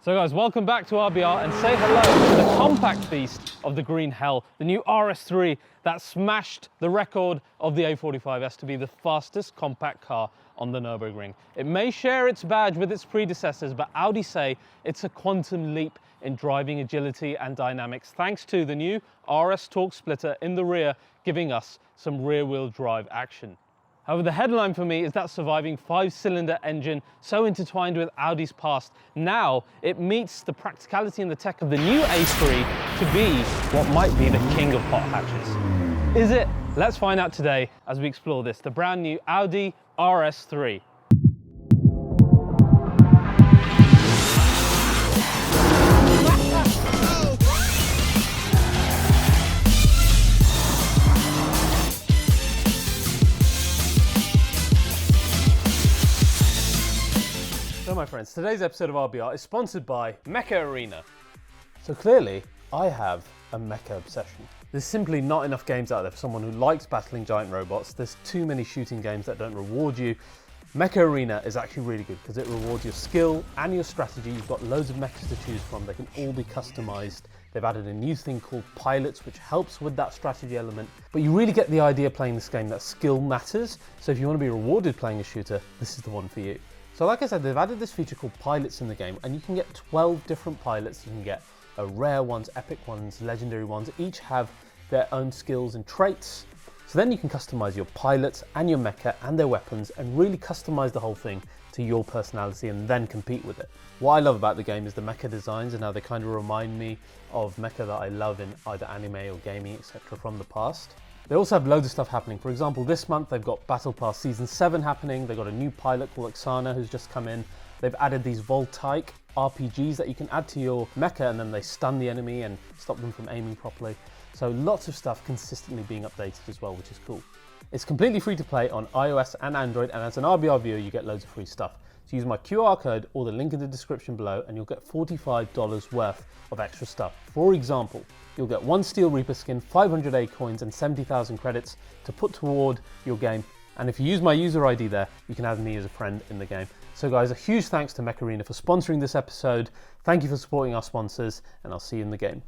So guys, welcome back to RBR and say hello to the compact beast of the green hell, the new RS3 that smashed the record of the A45S to be the fastest compact car on the Nürburgring. It may share its badge with its predecessors, but Audi say it's a quantum leap in driving agility and dynamics thanks to the new RS torque splitter in the rear, giving us some rear-wheel drive action. However, the headline for me is that surviving 5-cylinder engine so intertwined with Audi's past. Now it meets the practicality and the tech of the new A3 to be what might be the king of hot hatches. Is it? Let's find out today as we explore this, the brand new Audi RS3. So my friends, today's episode of RBR is sponsored by Mecha Arena. So clearly, I have a mecha obsession. There's simply not enough games out there for someone who likes battling giant robots. There's too many shooting games that don't reward you. Mecha Arena is actually really good because it rewards your skill and your strategy. You've got loads of mechas to choose from. They can all be customized. They've added a new thing called pilots, which helps with that strategy element. But you really get the idea playing this game that skill matters. So if you want to be rewarded playing a shooter, this is the one for you. So like I said, they've added this feature called pilots in the game, and you can get 12 different pilots. You can get rare ones, epic ones, legendary ones. Each have their own skills and traits. So then you can customize your pilots and your mecha and their weapons and really customize the whole thing to your personality and then compete with it. What I love about the game is the mecha designs and how they kind of remind me of mecha that I love in either anime or gaming, etc. from the past. They also have loads of stuff happening. For example, this month they've got Battle Pass Season 7 happening. They've got a new pilot called Oksana who's just come in. They've added these voltaic RPGs that you can add to your mecha and then they stun the enemy and stop them from aiming properly. So lots of stuff consistently being updated as well, which is cool. It's completely free to play on iOS and Android, and as an RBR viewer you get loads of free stuff. So use my QR code or the link in the description below and you'll get $45 worth of extra stuff. For example, you'll get 1 Steel Reaper skin, 500 A coins and 70,000 credits to put toward your game. And if you use my user ID there, you can add me as a friend in the game. So guys, a huge thanks to Mecha Arena for sponsoring this episode. Thank you for supporting our sponsors and I'll see you in the game.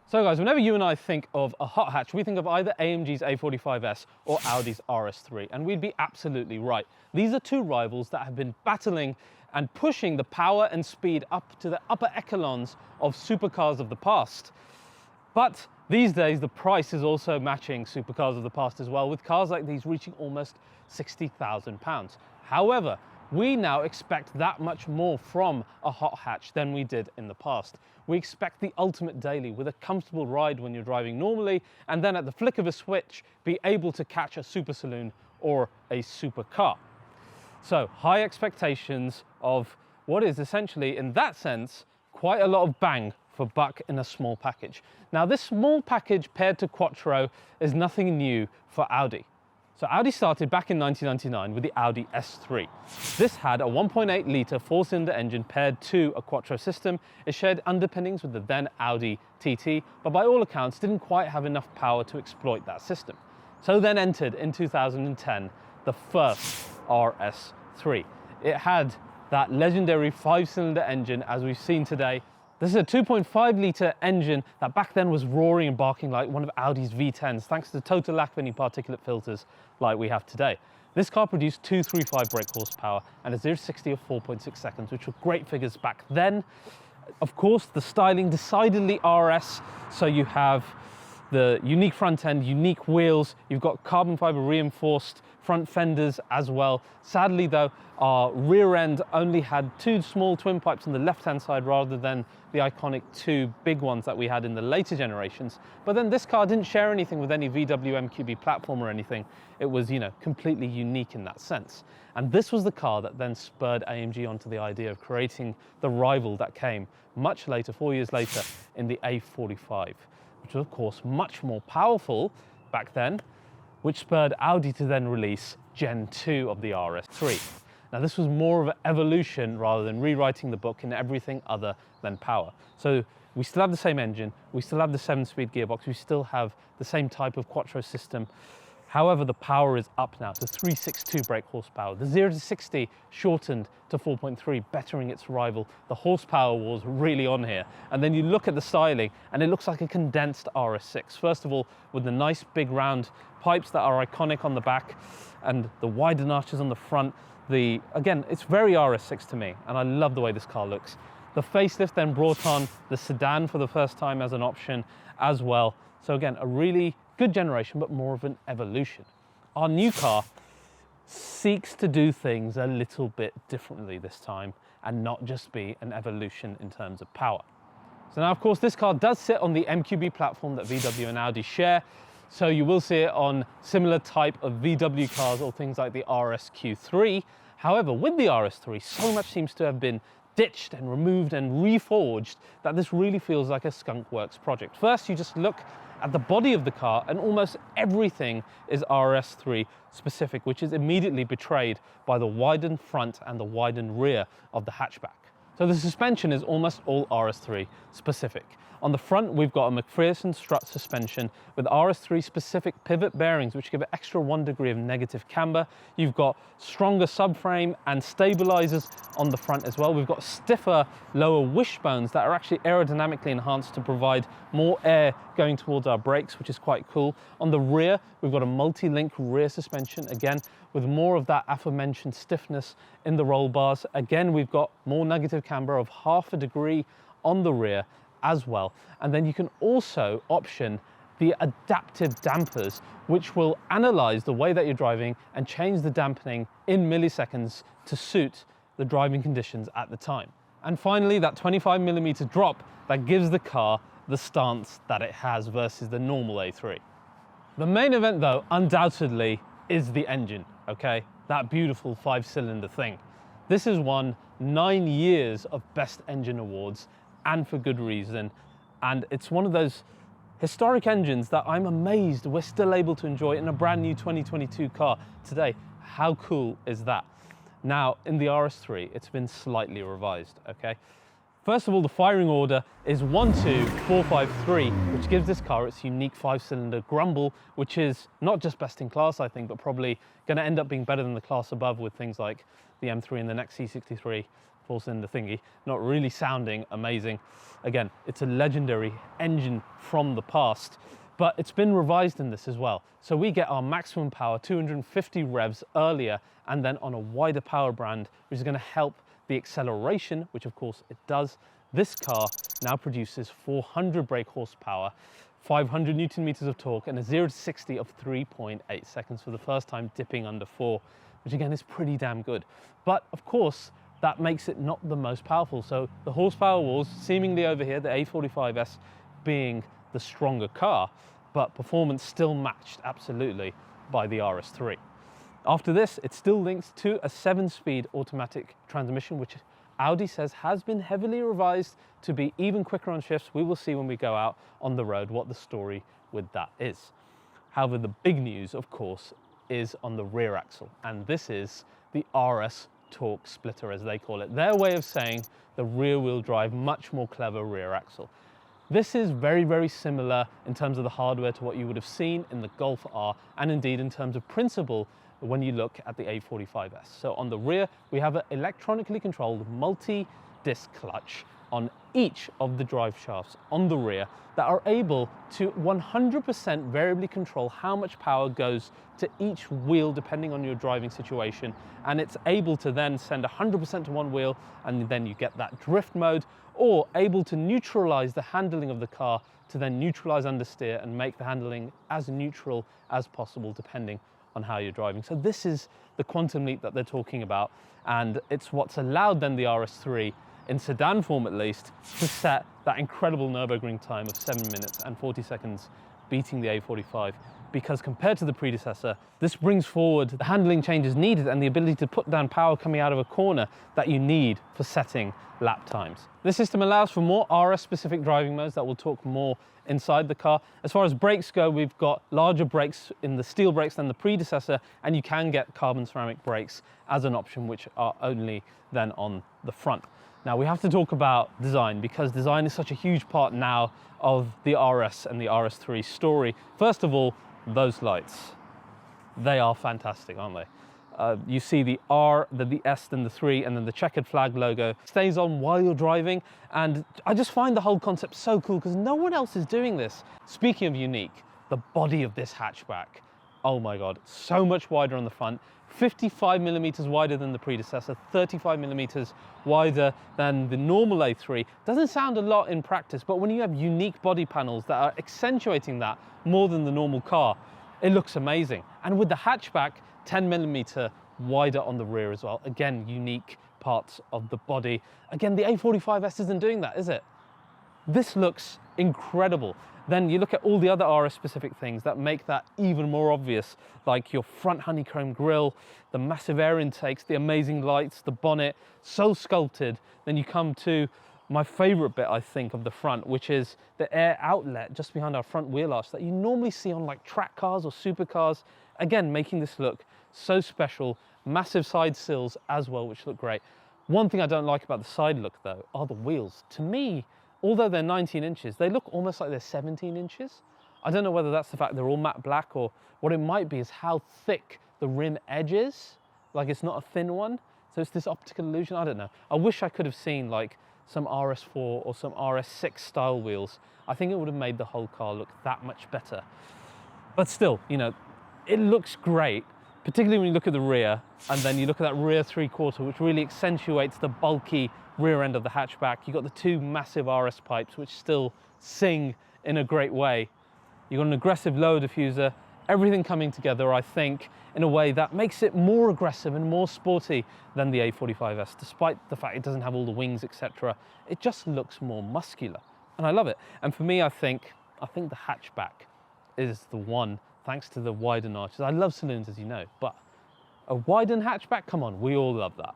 So guys, whenever you and I think of a hot hatch, we think of either AMG's A45S or Audi's RS3, and we'd be absolutely right. These are two rivals that have been battling and pushing the power and speed up to the upper echelons of supercars of the past. But these days, the price is also matching supercars of the past as well, with cars like these reaching almost £60,000. However, we now expect that much more from a hot hatch than we did in the past. We expect the ultimate daily with a comfortable ride when you're driving normally, and then at the flick of a switch, be able to catch a super saloon or a supercar. So high expectations of what is essentially, in that sense, quite a lot of bang for buck in a small package. Now this small package paired to Quattro is nothing new for Audi. So Audi started back in 1999 with the Audi S3. This had a 1.8 litre 4-cylinder engine paired to a Quattro system. It shared underpinnings with the then Audi TT, but by all accounts didn't quite have enough power to exploit that system. So then entered in 2010 the first RS3. It had that legendary 5-cylinder engine as we've seen today. This is a 2.5 litre engine that back then was roaring and barking like one of Audi's V10s, thanks to the total lack of any particulate filters like we have today. This car produced 235 brake horsepower and a 0-60 of 4.6 seconds, which were great figures back then. Of course, the styling decidedly RS, so you have the unique front end, unique wheels, you've got carbon fiber reinforced front fenders as well. Sadly though, our rear end only had 2 small twin pipes on the left hand side rather than the iconic 2 big ones that we had in the later generations. But then this car didn't share anything with any VW MQB platform or anything. It was, completely unique in that sense. And this was the car that then spurred AMG onto the idea of creating the rival that came much later, 4 years later, in the A45, which was of course much more powerful back then, which spurred Audi to then release Gen 2 of the RS3. Now this was more of an evolution rather than rewriting the book in everything other than power. So we still have the same engine, we still have the 7-speed gearbox, we still have the same type of Quattro system, However, the power is up now to 362 brake horsepower. The 0 to 60 shortened to 4.3, bettering its rival. The horsepower war's really on here. And then you look at the styling and it looks like a condensed RS6. First of all, with the nice big round pipes that are iconic on the back and the widened arches on the front. Again, it's very RS6 to me, and I love the way this car looks. The facelift then brought on the sedan for the first time as an option as well. So again, a really good generation, but more of an evolution. Our new car seeks to do things a little bit differently this time and not just be an evolution in terms of power. So now, of course, this car does sit on the MQB platform that VW and Audi share. So you will see it on similar type of VW cars or things like the RSQ3. However, with the RS3, so much seems to have been ditched and removed and reforged that this really feels like a Skunk Works project. First, you just look at the body of the car and almost everything is RS3 specific, which is immediately betrayed by the widened front and the widened rear of the hatchback. So the suspension is almost all RS3 specific. On the front, we've got a McPherson strut suspension with RS3 specific pivot bearings, which give it extra 1 degree of negative camber. You've got stronger subframe and stabilizers on the front as well. We've got stiffer lower wishbones that are actually aerodynamically enhanced to provide more air going towards our brakes, which is quite cool. On the rear, we've got a multi-link rear suspension, again, with more of that aforementioned stiffness in the roll bars. Again, we've got more negative camber of 0.5 degree on the rear as well. And then you can also option the adaptive dampers, which will analyze the way that you're driving and change the dampening in milliseconds to suit the driving conditions at the time. And finally, that 25mm drop that gives the car the stance that it has versus the normal A3. The main event, though, undoubtedly is the engine, okay? That beautiful 5-cylinder thing. This has won 9 years of Best Engine Awards, and for good reason. And it's one of those historic engines that I'm amazed we're still able to enjoy in a brand new 2022 car today. How cool is that? Now, in the RS3, it's been slightly revised, okay? First of all, the firing order is 12453, which gives this car its unique 5-cylinder grumble, which is not just best in class, I think, but probably going to end up being better than the class above with things like the M3 and the next C63 4-cylinder thingy, not really sounding amazing. Again, it's a legendary engine from the past, but it's been revised in this as well. So we get our maximum power, 250 revs earlier, and then on a wider power band, which is going to help the acceleration, which of course it does. This car now produces 400 brake horsepower, 500 Newton meters of torque, and a 0 to 60 of 3.8 seconds for the first time, dipping under 4, which again is pretty damn good. But of course, that makes it not the most powerful. So the horsepower wars seemingly over here, the A45S being the stronger car, but performance still matched absolutely by the RS3. After this, it still links to a 7-speed automatic transmission, which Audi says has been heavily revised to be even quicker on shifts. We will see when we go out on the road what the story with that is. However, the big news, of course, is on the rear axle, and this is the RS torque splitter, as they call it. Their way of saying the rear-wheel drive, much more clever rear axle. This is very, very similar in terms of the hardware to what you would have seen in the Golf R, and indeed in terms of principle when you look at the A45S. So on the rear, we have an electronically controlled multi-disc clutch on each of the drive shafts on the rear that are able to 100% variably control how much power goes to each wheel depending on your driving situation, and it's able to then send 100% to one wheel, and then you get that drift mode, or able to neutralize the handling of the car to then neutralize understeer and make the handling as neutral as possible depending on how you're driving. So this is the quantum leap that they're talking about, and it's what's allowed then the RS3, in sedan form at least, to set that incredible Nürburgring time of 7 minutes and 40 seconds, beating the A45, because compared to the predecessor, this brings forward the handling changes needed and the ability to put down power coming out of a corner that you need for setting lap times. This system allows for more RS-specific driving modes that we'll talk more inside the car. As far as brakes go, we've got larger brakes in the steel brakes than the predecessor, and you can get carbon ceramic brakes as an option, which are only then on the front. Now we have to talk about design, because design is such a huge part now of the RS and the RS3 story. First of all, those lights. They are fantastic, aren't they? You see the R, the S, then the 3, and then the checkered flag logo stays on while you're driving. And I just find the whole concept so cool because no one else is doing this. Speaking of unique, the body of this hatchback, oh my God, so much wider on the front, 55 millimeters wider than the predecessor, 35 millimeters wider than the normal A3. Doesn't sound a lot in practice, but when you have unique body panels that are accentuating that more than the normal car, it looks amazing. And with the hatchback, 10 millimeter wider on the rear as well. Again, unique parts of the body. Again, the A45S isn't doing that, is it? This looks incredible. Then you look at all the other RS specific things that make that even more obvious, like your front honeycomb grille, the massive air intakes, the amazing lights, the bonnet, so sculpted. Then you come to my favorite bit, I think, of the front, which is the air outlet just behind our front wheel arch that you normally see on like track cars or supercars. Again, making this look so special. Massive side sills as well, which look great. One thing I don't like about the side look though are the wheels. To me, although they're 19 inches, they look almost like they're 17 inches. I don't know whether that's the fact they're all matte black, or what it might be is how thick the rim edge is. Like it's not a thin one. So it's this optical illusion, I don't know. I wish I could have seen like some RS4 or some RS6 style wheels. I think it would have made the whole car look that much better. But still, you know, it looks great, particularly when you look at the rear, and then you look at that rear 3/4, which really accentuates the bulky rear end of the hatchback. You've got the two massive RS pipes, which still sing in a great way. You've got an aggressive lower diffuser, everything coming together, I think, in a way that makes it more aggressive and more sporty than the A45S, despite the fact it doesn't have all the wings, etc. It just looks more muscular, and I love it. And for me, I think the hatchback is the one, thanks to the widened arches. I love saloons, as you know, but a widened hatchback, come on, we all love that.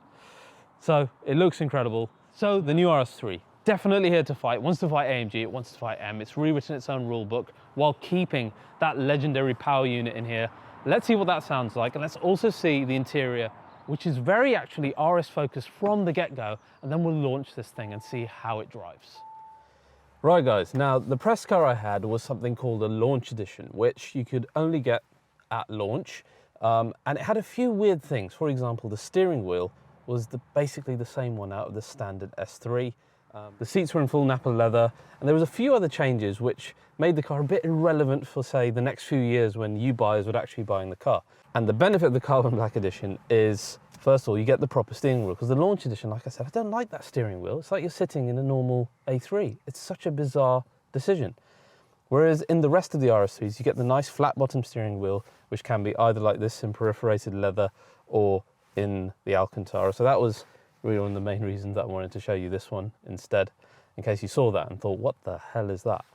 So it looks incredible. So the new RS3, definitely here to fight. It wants to fight AMG, it wants to fight M. It's rewritten its own rule book while keeping that legendary power unit in here. Let's see what that sounds like, and let's also see the interior, which is very actually RS focused from the get-go, and then we'll launch this thing and see how it drives. Right guys, now the press car I had was something called a launch edition, which you could only get at launch, and it had a few weird things. For example, the steering wheel was basically the same one out of the standard S3. The seats were in full Nappa leather, and there was a few other changes which made the car a bit irrelevant for, say, the next few years when you buyers would actually buying the car. And the benefit of the carbon black edition is, first of all, you get the proper steering wheel, because the launch edition, like I said, I don't like that steering wheel. It's like you're sitting in a normal A3. It's such a bizarre decision. Whereas in the rest of the RS3s, you get the nice flat bottom steering wheel, which can be either like this in perforated leather or in the Alcantara. So that was really one of the main reasons that I wanted to show you this one instead, in case you saw that and thought, what the hell is that?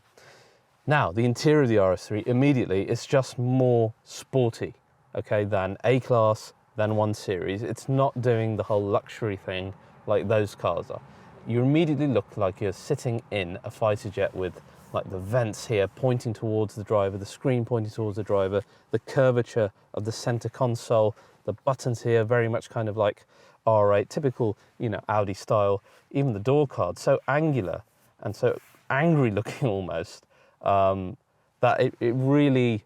Now, the interior of the RS3, immediately, it's just more sporty, okay, than A-Class, than 1 Series. It's not doing the whole luxury thing like those cars are. You immediately look like you're sitting in a fighter jet with like the vents here pointing towards the driver, the screen pointing towards the driver, the curvature of the center console, the buttons here very much kind of like R8, typical, you know, Audi style, even the door card, so angular and so angry looking almost, that it really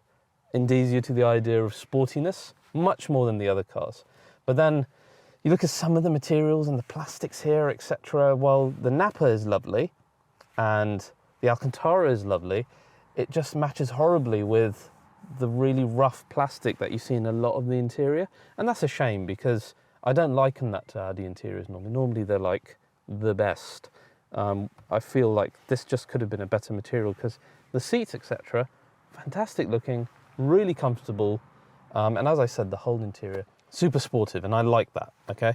endears you to the idea of sportiness, much more than the other cars. But then you look at some of the materials and the plastics here, etc. While the Nappa is lovely and the Alcantara is lovely, it just matches horribly with the really rough plastic that you see in a lot of the interior. And that's a shame, because I don't liken that to Audi interiors normally. Normally they're like the best. I feel like this just could have been a better material, because the seats, etc., fantastic looking, really comfortable. And as I said, the whole interior, super sportive, and I like that, okay?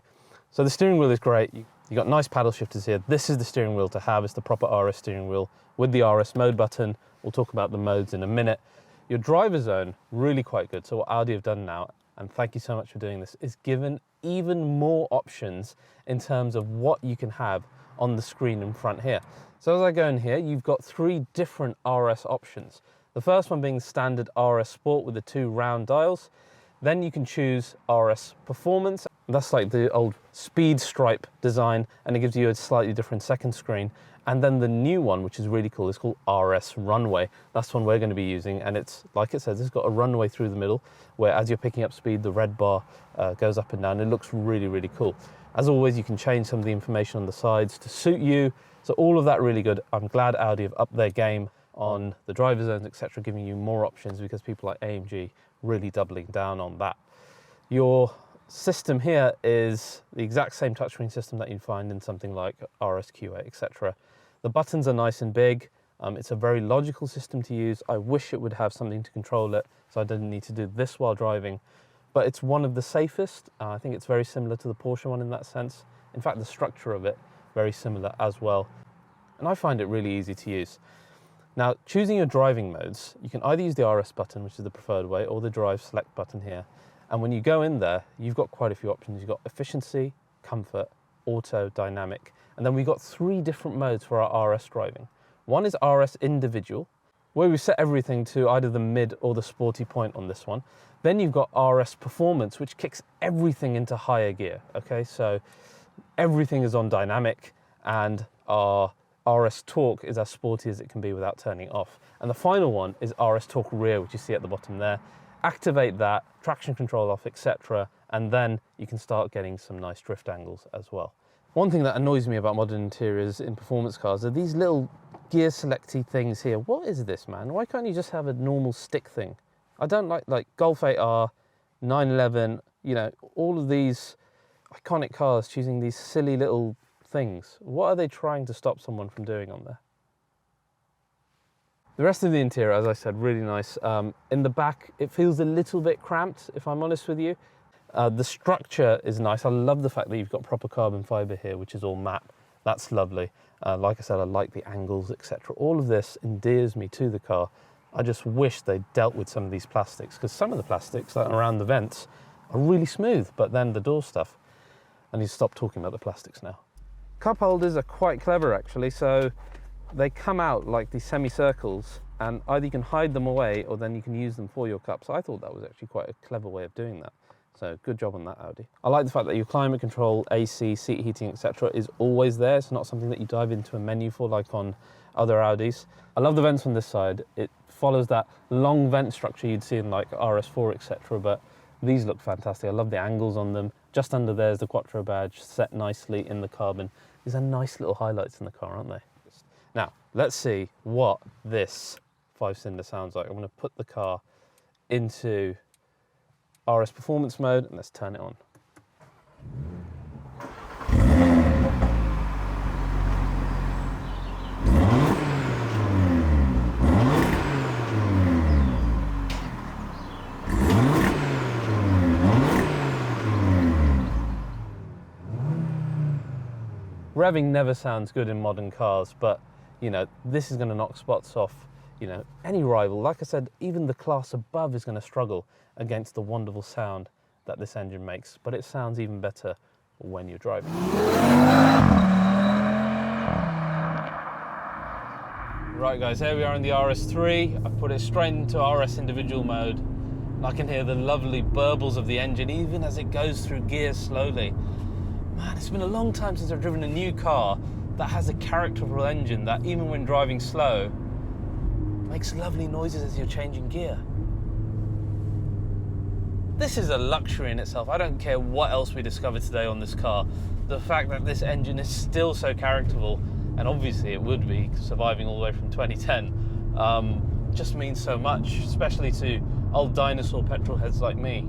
So the steering wheel is great. You got nice paddle shifters here. This is the steering wheel to have. It's the proper RS steering wheel with the RS mode button. We'll talk about the modes in a minute. Your driver zone, really quite good. So what Audi have done now, and thank you so much for doing this, is given even more options in terms of what you can have on the screen in front here. So as I go in here, you've got 3 different RS options. The first one being standard RS Sport with the 2 round dials. Then you can choose RS Performance, That's like the old speed stripe design, and it gives you a slightly different second screen. And then the new one, which is really cool, is called RS Runway. That's one we're going to be using, and it's, like it says, it's got a runway through the middle, where as you're picking up speed, the red bar goes up and down. It looks really, really cool. As always, you can change some of the information on the sides to suit you. So all of that really good. I'm glad Audi have upped their game on the driver zones, etc., giving you more options, because people like AMG really doubling down on that. Your system here is the exact same touchscreen system that you'd find in something like RSQ8, etc. The buttons are nice and big. It's a very logical system to use. I wish it would have something to control it, so I didn't need to do this while driving. But it's one of the safest. I think it's very similar to the Porsche one in that sense. In fact, the structure of it, very similar as well. And I find it really easy to use. Now, choosing your driving modes, you can either use the RS button, which is the preferred way, or the drive select button here. And when you go in there, you've got quite a few options. You've got efficiency, comfort, auto, dynamic. And then we've got 3 different modes for our RS driving. One is RS individual, where we set everything to either the mid or the sporty point on this one. Then you've got RS performance, which kicks everything into higher gear. Okay, so everything is on dynamic, and our RS torque is as sporty as it can be without turning it off. And the final one is RS torque rear, which you see at the bottom there. Activate that, traction control off, etc. And then you can start getting some nice drift angles as well. One thing that annoys me about modern interiors in performance cars are these little gear selecty things here. What is this, man? Why can't you just have a normal stick thing? I don't like Golf 8R, 911, you know, all of these iconic cars choosing these silly little things. What are they trying to stop someone from doing on there? The rest of the interior, as I said, really nice. In the back, it feels a little bit cramped, if I'm honest with you. The structure is nice. I love the fact that you've got proper carbon fibre here, which is all matte. That's lovely. Like I said, I like the angles, etc. All of this endears me to the car. I just wish they dealt with some of these plastics, because some of the plastics that are around the vents are really smooth, but then the door stuff. I need to stop talking about the plastics now. Cup holders are quite clever, actually. So they come out like these semicircles, and either you can hide them away or then you can use them for your cups. I thought that was actually quite a clever way of doing that. So good job on that, Audi. I like the fact that your climate control, AC, seat heating, etc. is always there. It's not something that you dive into a menu for like on other Audis. I love the vents on this side. It follows that long vent structure you'd see in like RS4, etc. But these look fantastic. I love the angles on them. Just under there's the Quattro badge set nicely in the carbon. These are nice little highlights in the car, aren't they? Now, let's see what this 5-cylinder sounds like. I'm going to put the car into RS performance mode, and let's turn it on. Revving never sounds good in modern cars, but you know, this is going to knock spots off, you know, any rival. Like I said, even the class above is going to struggle against the wonderful sound that this engine makes, but it sounds even better when you're driving. Right guys, here we are in the RS3. I've put it straight into RS individual mode. And I can hear the lovely burbles of the engine even as it goes through gears slowly. Man, it's been a long time since I've driven a new car that has a characterful engine that even when driving slow makes lovely noises as you're changing gear. This is a luxury in itself. I don't care what else we discover today on this car. The fact that this engine is still so characterful, and obviously it would be surviving all the way from 2010, just means so much, especially to old dinosaur petrol heads like me.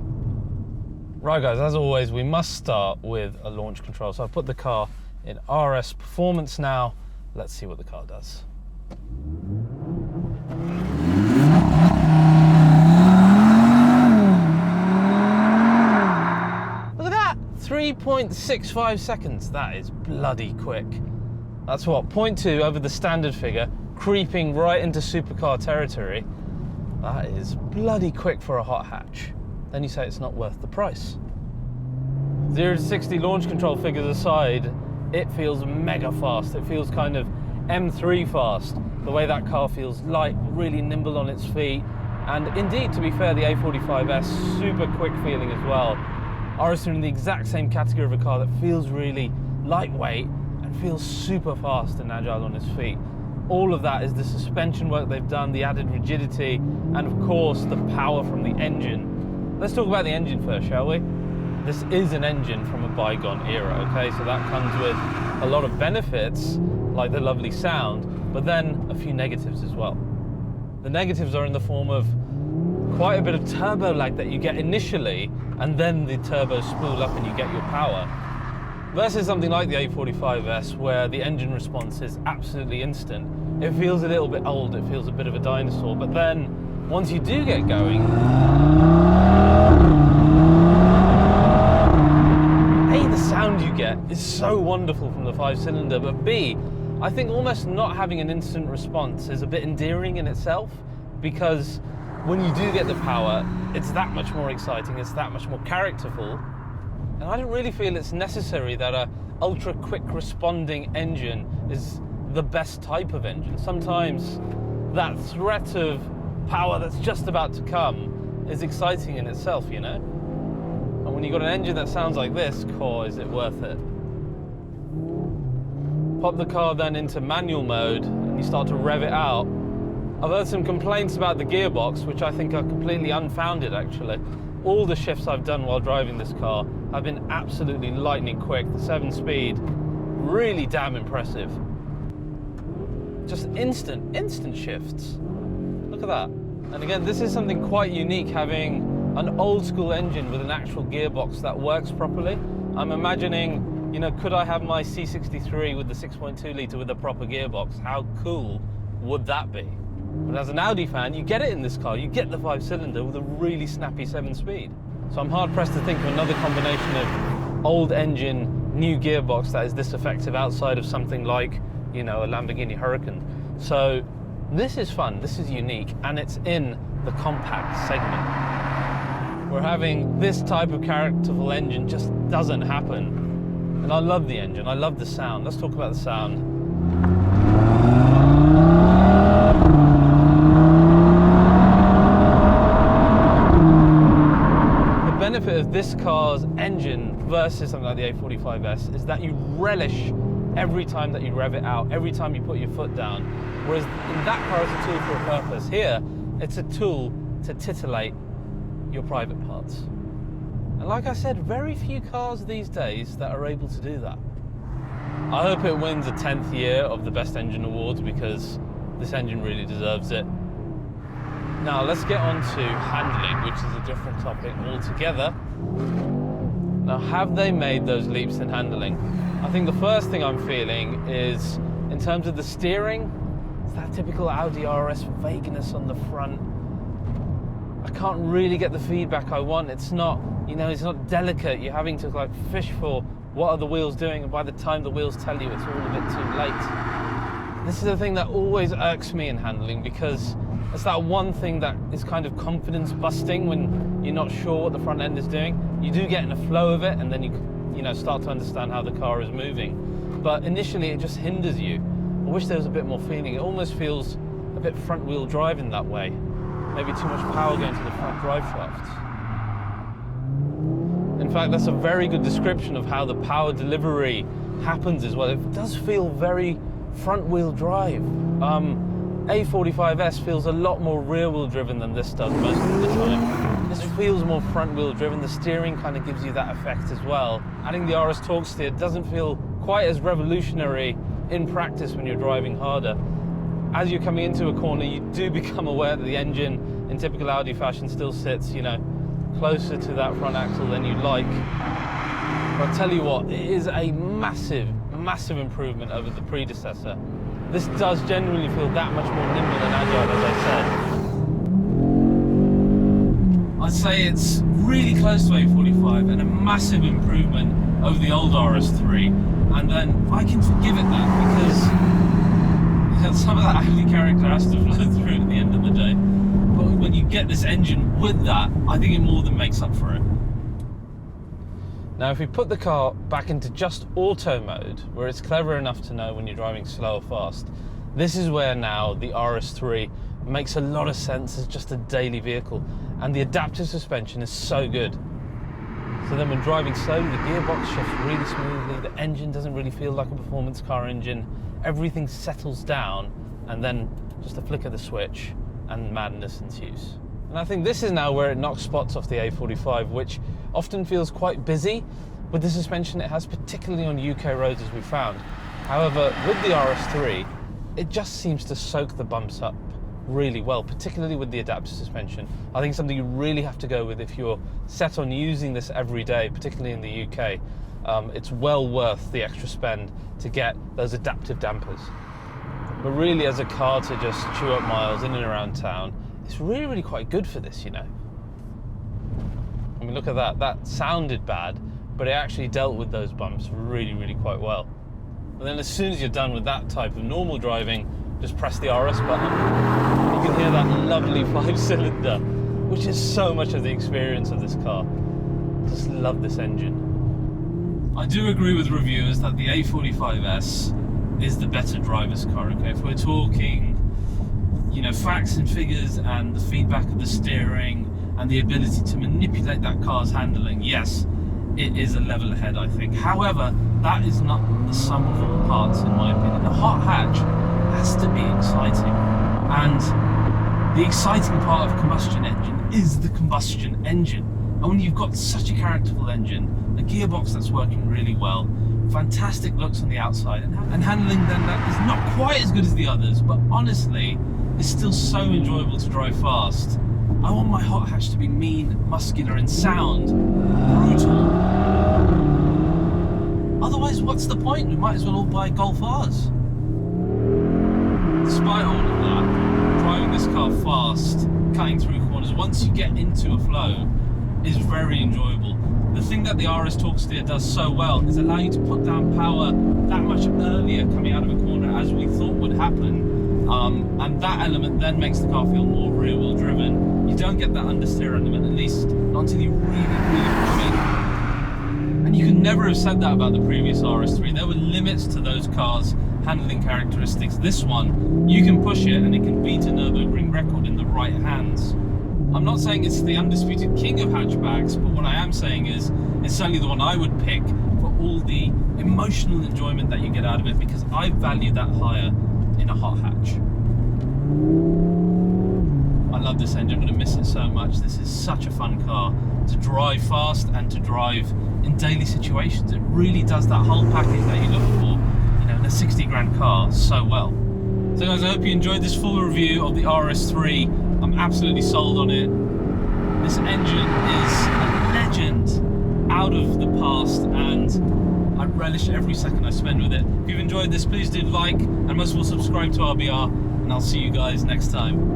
Right guys, as always, we must start with a launch control. So I've put the car in RS performance now. Let's see what the car does. Look at that, 3.65 seconds. That is bloody quick. That's what, 0.2 over the standard figure, creeping right into supercar territory. That is bloody quick for a hot hatch. Then you say it's not worth the price. 0 to 60 launch control figures aside, it feels mega fast. It feels kind of M3 fast. The way that car feels light, really nimble on its feet. And indeed, to be fair, the A45S, super quick feeling as well. RS are in the exact same category of a car that feels really lightweight and feels super fast and agile on its feet. All of that is the suspension work they've done, the added rigidity, and of course the power from the engine. Let's talk about the engine first, shall we? This is an engine from a bygone era, okay? So that comes with a lot of benefits, like the lovely sound, but then a few negatives as well. The negatives are in the form of quite a bit of turbo lag that you get initially, and then the turbos spool up and you get your power. Versus something like the A45S, where the engine response is absolutely instant. It feels a little bit old, it feels a bit of a dinosaur, but then once you do get going, A, the sound you get is so wonderful from the 5-cylinder, but B, I think almost not having an instant response is a bit endearing in itself, because when you do get the power, it's that much more exciting, it's that much more characterful. And I don't really feel it's necessary that a ultra quick responding engine is the best type of engine. Sometimes that threat of power that's just about to come is exciting in itself, you know? And when you've got an engine that sounds like this, is it worth it? Pop the car then into manual mode and you start to rev it out. I've heard some complaints about the gearbox, which I think are completely unfounded actually. All the shifts I've done while driving this car have been absolutely lightning quick. The 7-speed, really damn impressive. Just instant shifts. Look at that. And again, this is something quite unique, having an old school engine with an actual gearbox that works properly. I'm imagining, you know, could I have my C63 with the 6.2 litre with a proper gearbox? How cool would that be? But as an Audi fan, you get it in this car. You get the 5-cylinder with a really snappy 7-speed. So I'm hard pressed to think of another combination of old engine, new gearbox that is this effective outside of something like, you know, a Lamborghini Huracan. So this is fun, this is unique, and it's in the compact segment. We're having this type of characterful engine just doesn't happen. And I love the engine, I love the sound. Let's talk about the sound. The benefit of this car's engine versus something like the A45S is that you relish every time that you rev it out, every time you put your foot down. Whereas in that car, it's a tool for a purpose. Here, it's a tool to titillate your private parts. And like I said, very few cars these days that are able to do that. I hope it wins a 10th year of the Best Engine Awards, because this engine really deserves it. Now let's get on to handling, which is a different topic altogether. Now, have they made those leaps in handling? I think the first thing I'm feeling is, in terms of the steering, it's that typical Audi RS vagueness on the front. I can't really get the feedback I want. It's not, you know, it's not delicate. You're having to like fish for what are the wheels doing, and by the time the wheels tell you, it's all a bit too late. This is the thing that always irks me in handling, because it's that one thing that is kind of confidence busting when you're not sure what the front end is doing. You do get in a flow of it, and then you know, start to understand how the car is moving. But initially it just hinders you. I wish there was a bit more feeling. It almost feels a bit front wheel drive in that way. Maybe too much power going to the front drive shafts. In fact, that's a very good description of how the power delivery happens as well. It does feel very front wheel drive. A45S feels a lot more rear wheel driven than this does most of the time. This feels more front wheel driven. The steering kind of gives you that effect as well. Adding the RS torque steer doesn't feel quite as revolutionary in practice when you're driving harder. As you're coming into a corner, you do become aware that the engine, in typical Audi fashion, still sits, you know, closer to that front axle than you'd like. But I'll tell you what, it is a massive, massive improvement over the predecessor. This does genuinely feel that much more nimble and agile, as I said. I'd say it's really close to A45 and a massive improvement over the old RS3. And then I can forgive it that, because you know, some of that Audi character has to flow through at the end of the day. But when you get this engine with that, I think it more than makes up for it. Now, if we put the car back into just auto mode, where it's clever enough to know when you're driving slow or fast, this is where now the RS3 makes a lot of sense as just a daily vehicle, and the adaptive suspension is so good. So then when driving slowly, the gearbox shifts really smoothly, the engine doesn't really feel like a performance car engine, everything settles down, and then just a flick of the switch and madness ensues. And I think this is now where it knocks spots off the A45, which often feels quite busy with the suspension it has, particularly on UK roads as we found. However, with the RS3, it just seems to soak the bumps up really well, particularly with the adaptive suspension. I think something you really have to go with if you're set on using this every day, particularly in the UK. It's well worth the extra spend to get those adaptive dampers. But really, as a car to just chew up miles in and around town, it's really, really quite good for this, you know. I mean, look at that. That sounded bad, but it actually dealt with those bumps really, really quite well. And then as soon as you're done with that type of normal driving, just press the RS button. You can hear that lovely 5-cylinder, which is so much of the experience of this car. Just love this engine. I do agree with reviewers that the A45S is the better driver's car, okay? If we're talking, you know, facts and figures and the feedback of the steering and the ability to manipulate that car's handling, yes, it is a level ahead, I think. However, that is not the sum of all parts, in my opinion. The hot hatch has to be exciting, and the exciting part of a combustion engine is the combustion engine. And when you've got such a characterful engine, a gearbox that's working really well, fantastic looks on the outside, and handling then that is not quite as good as the others, but honestly, it's still so enjoyable to drive fast. I want my hot hatch to be mean, muscular, and sound brutal. Otherwise, what's the point? We might as well all buy Golf Rs. Despite all of that, driving this car fast, cutting through corners, once you get into a flow, is very enjoyable. The thing that the RS Torque Steer does so well is allow you to put down power that much earlier coming out of a corner, as we thought would happen. And that element then makes the car feel more rear-wheel driven. You don't get that understeer element, at least not until you really push it. And you could never have said that about the previous RS3. There were limits to those cars' handling characteristics. This one, you can push it and it can beat a Nürburgring record in the right hands. I'm not saying it's the undisputed king of hatchbacks, but what I am saying is it's certainly the one I would pick for all the emotional enjoyment that you get out of it, because I value that higher in a hot hatch. I love this engine, I'm going to miss it so much. This is such a fun car to drive fast and to drive in daily situations. It really does that whole package that you look for, you know, in a 60 grand car so well. So guys, I hope you enjoyed this full review of the RS3. I'm absolutely sold on it. This engine is a legend out of the past, and I relish every second I spend with it. If you've enjoyed this, please do like, and most of all subscribe to RBR, and I'll see you guys next time.